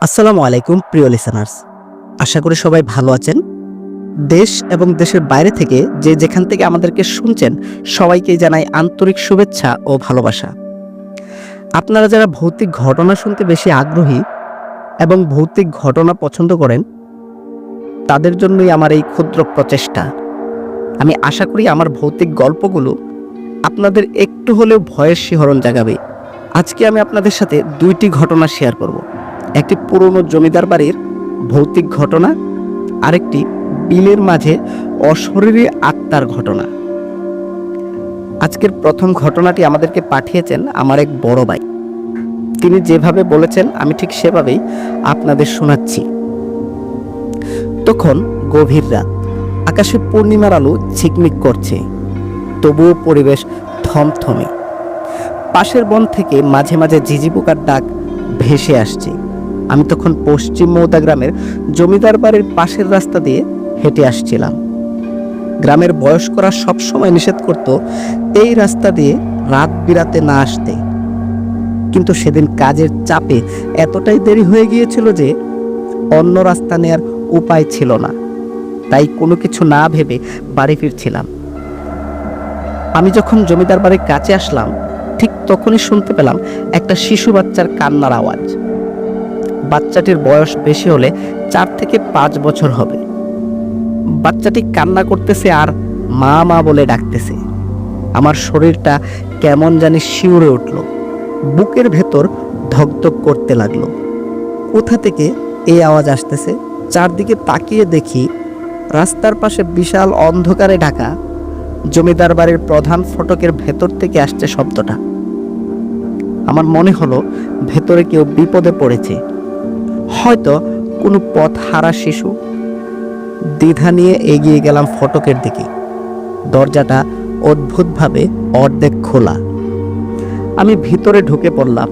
আসসালামু আলাইকুম প্রিয় লিসেনার্স, আশা করি সবাই ভালো আছেন। দেশ এবং দেশের বাইরে থেকে যে যেখান থেকে আমাদেরকে শুনছেন সবাইকেই জানাই আন্তরিক শুভেচ্ছা ও ভালোবাসা। আপনারা যারা ভৌতিক ঘটনা শুনতে বেশি আগ্রহী এবং ভৌতিক ঘটনা পছন্দ করেন, তাদের জন্যই আমার এই ক্ষুদ্র প্রচেষ্টা। আমি আশা করি আমার ভৌতিক গল্পগুলো আপনাদের একটু হলেও ভয়ের শিহরণ জাগাবে। আজকে আমি আপনাদের সাথে দুইটি ঘটনা শেয়ার করব। একটি পুরনো জমিদার বাড়ির ভৌতিক ঘটনা, আরেকটি বিলের মাঝে অশরীরী আত্মার ঘটনা। আজকের প্রথম ঘটনাটি আমাদেরকে পাঠিয়েছেন আমার এক বড় ভাই। তিনি যেভাবে বলেছেন আমি ঠিক সেভাবেই আপনাদের শোনাচ্ছি। তখন গভীর রাত, আকাশে পূর্ণিমার আলো ঝিকমিক করছে, তবুও পরিবেশ থমথমে। পাশের বন থেকে মাঝে মাঝে ঝিঝি পোকার ডাক ভেসে আসছে। আমি তখন পশ্চিম মৌদা গ্রামের জমিদার বাড়ির পাশের রাস্তা দিয়ে হেঁটে আসছিলাম। গ্রামের বয়স্করা সবসময় নিষেধ করত এই রাস্তা দিয়ে রাত বিরাতে না আসতে, কিন্তু সেদিন কাজের চাপে এতটাই দেরি হয়ে গিয়েছিল যে অন্য রাস্তা নেয়ার উপায় ছিল না। তাই কোনো কিছু না ভেবে বাড়ি ফিরছিলাম। আমি যখন জমিদার বাড়ির কাছে আসলাম, ঠিক তখনই শুনতে পেলাম একটা শিশু বাচ্চার কান্নার আওয়াজ। বাচ্চাটির বয়স বেশি হলে 4 থেকে 5 বছর হবে। বাচ্চাটি কান্না করতেছে আর মা মা বলে ডাকতেছে। আমার শরীরটা কেমন জানি শিউরে উঠল, বুকের ভেতর ধকধক করতে লাগলো। কোথা থেকে এই আওয়াজ আসতেছে? চারদিকে তাকিয়ে দেখি রাস্তার পাশে বিশাল অন্ধকারে ঢাকা জমিদার বাড়ির প্রধান ফটকের ভেতর থেকে আসছে শব্দটা। আমার মনে হলো ভেতরে কেউ বিপদে পড়েছে, হয়তো কোনো পথ হারা শিশু। দ্বিধা নিয়ে এগিয়ে গেলাম ফটকের দিকে। দরজাটা অদ্ভুতভাবে অর্ধেক খোলা। আমি ভিতরে ঢুকে পড়লাম।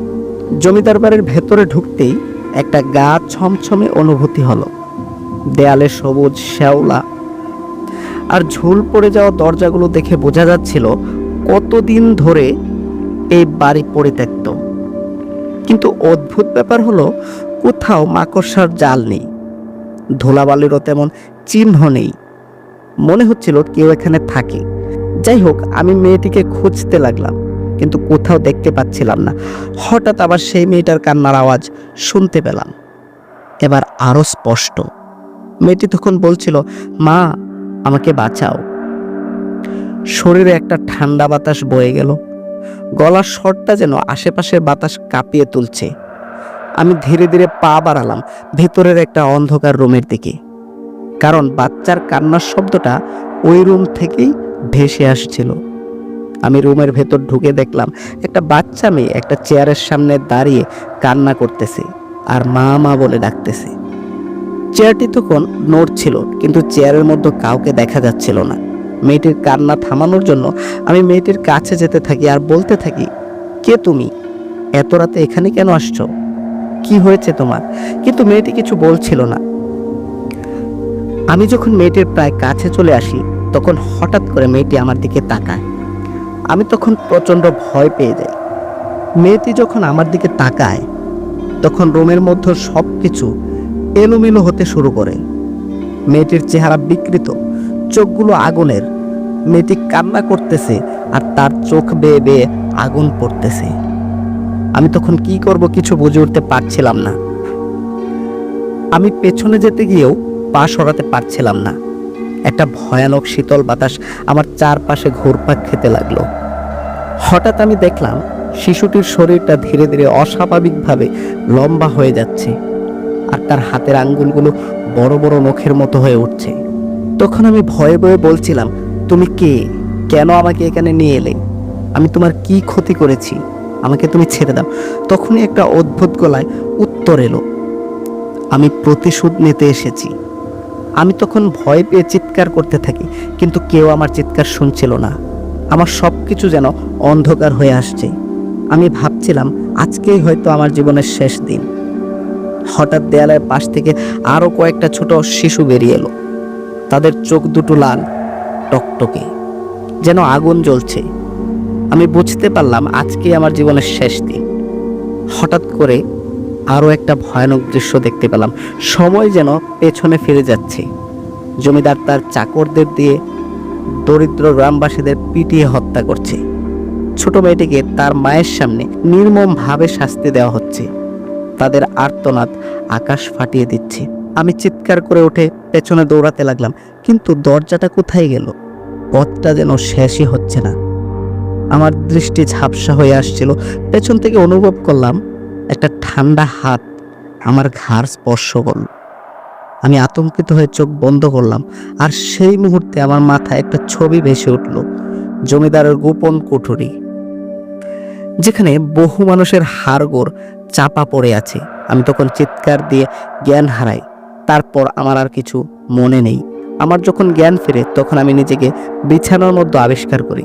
জমিদার বাড়ির ভেতরে ঢুকতেই একটা গা ছমছমে অনুভূতি হলো। দেয়ালে সবুজ শ্যাওলা আর ঝুল পড়ে যাওয়া দরজাগুলো দেখে বোঝা যাচ্ছিল কতদিন ধরে এই বাড়ি পরিত্যক্ত। কিন্তু অদ্ভুত ব্যাপার হলো, কোথাও মাকড়সার জাল নেই, ধুলাবালিরও তেমন চিহ্ন নেই। মনে হচ্ছিল কেউ এখানে থাকে। যাই হোক, আমি মেয়েটিকে খুঁজতে লাগলাম, কিন্তু কোথাও দেখতে পাচ্ছিলাম না। হঠাৎ আবার সেই মেয়েটার কান্নার আওয়াজ শুনতে পেলাম, এবার আরো স্পষ্ট। মেয়েটি তখন বলছিল, মা আমাকে বাঁচাও। শরীরে একটা ঠান্ডা বাতাস বয়ে গেল। গলার স্বরটা যেন আশেপাশের বাতাস কাঁপিয়ে তুলছে। আমি ধীরে ধীরে পা বাড়ালাম ভেতরের একটা অন্ধকার রুমের দিকে, কারণ বাচ্চার কান্নার শব্দটা ওই রুম থেকেই ভেসে আসছিল। আমি রুমের ভেতর ঢুকে দেখলাম একটা বাচ্চা মেয়ে একটা চেয়ারের সামনে দাঁড়িয়ে কান্না করতেছে আর মা মা বলে ডাকতেছে। চেয়ারটি তখন নড়ছিল, কিন্তু চেয়ারের মধ্যে কাউকে দেখা যাচ্ছিল না। মেয়েটির কান্না থামানোর জন্য আমি মেয়েটির কাছে যেতে থাকি আর বলতে থাকি, কে তুমি? এত রাতে এখানে কেন আসছো? কি হয়েছে তোমার? কিন্তু মেয়েটি কিছু বলছিল না। আমি যখন মেয়েটির প্রায় কাছে চলে আসি, তখন হঠাৎ করে মেয়েটি আমার দিকে তাকায়। আমি তখন প্রচন্ড ভয় পেয়ে যাই। মেয়েটি যখন আমার দিকে তাকায়, তখন রুমের মধ্যে সবকিছু এলোমেলো হতে শুরু করে। মেয়েটির চেহারা বিকৃত, চোখগুলো আগুনের। মেয়েটি কান্না করতেছে আর তার চোখ বেয়ে বেয়ে আগুন পড়তেছে। আমি তখন কি করব কিছু বুঝে উঠতে পারছিলাম না। আমি পেছনে যেতে গিয়েও পা সরাতে পারছিলাম না। একটা ভয়ানক শীতল বাতাস আমার চারপাশে ঘুরপাক খেতে লাগলো। হঠাৎ আমি দেখলাম শিশুটির শরীরটা ধীরে ধীরে অস্বাভাবিকভাবে লম্বা হয়ে যাচ্ছে আর তার হাতের আঙ্গুলগুলো বড় বড় নখের মতো হয়ে উঠছে। তখন আমি ভয়ে ভয়ে বলছিলাম, তুমি কে? কেন আমাকে এখানে নিয়ে এলে? আমি তোমার কি ক্ষতি করেছি? আমাকে তুমি ছেড়ে দাও। তখনই একটা অদ্ভুত গলায় উত্তর এলো, আমি প্রতিশোধ নিতে এসেছি। আমি তখন ভয় পেয়ে চিৎকার করতে থাকি, কিন্তু কেউ আমার চিৎকার শুনছিল না। আমার সব কিছু যেন অন্ধকার হয়ে আসছে। আমি ভাবছিলাম আজকেই হয়তো আমার জীবনের শেষ দিন। হঠাৎ দেয়ালের পাশ থেকে আরো কয়েকটা ছোট শিশু বেরিয়ে এলো। তাদের চোখ দুটো লাল টকটকে, যেন আগুন জ্বলছে। আমি বুঝতে পারলাম আজকেই আমার জীবনের শেষ দিন। হঠাৎ করে আরও একটা ভয়ানক দৃশ্য দেখতে পেলাম। সময় যেন পেছনে ফিরে যাচ্ছে। জমিদার তার চাকরদের দিয়ে দরিদ্র গ্রামবাসীদের পিটিয়ে হত্যা করছে। ছোট মেয়েটিকে তার মায়ের সামনে নির্মমভাবে শাস্তি দেওয়া হচ্ছে। তাদের আর্তনাদ আকাশ ফাটিয়ে দিচ্ছে। আমি চিৎকার করে উঠে পেছনে দৌড়াতে লাগলাম, কিন্তু দরজাটা কোথায় গেল? পথটা যেন শেষই হচ্ছে না। আমার দৃষ্টি ঝাপসা হয়ে আসছিল। পেছন থেকে অনুভব করলাম একটা ঠান্ডা হাত আমার ঘাড় স্পর্শ করল। আমি আতঙ্কিত হয়ে চোখ বন্ধ করলাম, আর সেই মুহূর্তে আমার মাথায় একটা ছবি ভেসে উঠল। জমিদারের গোপন কুঠুরি, যেখানে বহু মানুষের হাড়গোড় চাপা পড়ে আছে। আমি তখন চিৎকার দিয়ে জ্ঞান হারাই। তারপর আমার আর কিছু মনে নেই। আমার যখন জ্ঞান ফিরে তখন আমি নিজেকে বিছানার মধ্যে আবিষ্কার করি।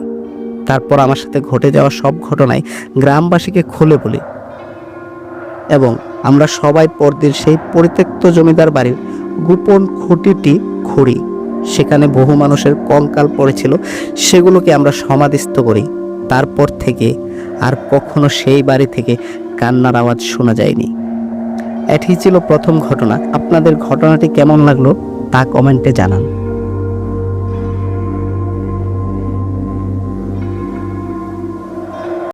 তারপর আমার সাথে ঘটে যাওয়া সব ঘটনাই গ্রামবাসীকে খুলে বলি, এবং আমরা সবাই পরদিন সেই পরিত্যক্ত জমিদার বাড়ির গোপন খুঁটিটি খুঁড়ি। সেখানে বহু মানুষের কঙ্কাল পড়েছিল, সেগুলোকে আমরা সমাধিস্থ করি। তারপর থেকে আর কখনো সেই বাড়ি থেকে কান্নার আওয়াজ শোনা যায়নি। এটি ছিল প্রথম ঘটনা। আপনাদের ঘটনাটি কেমন লাগলো তা কমেন্টে জানান।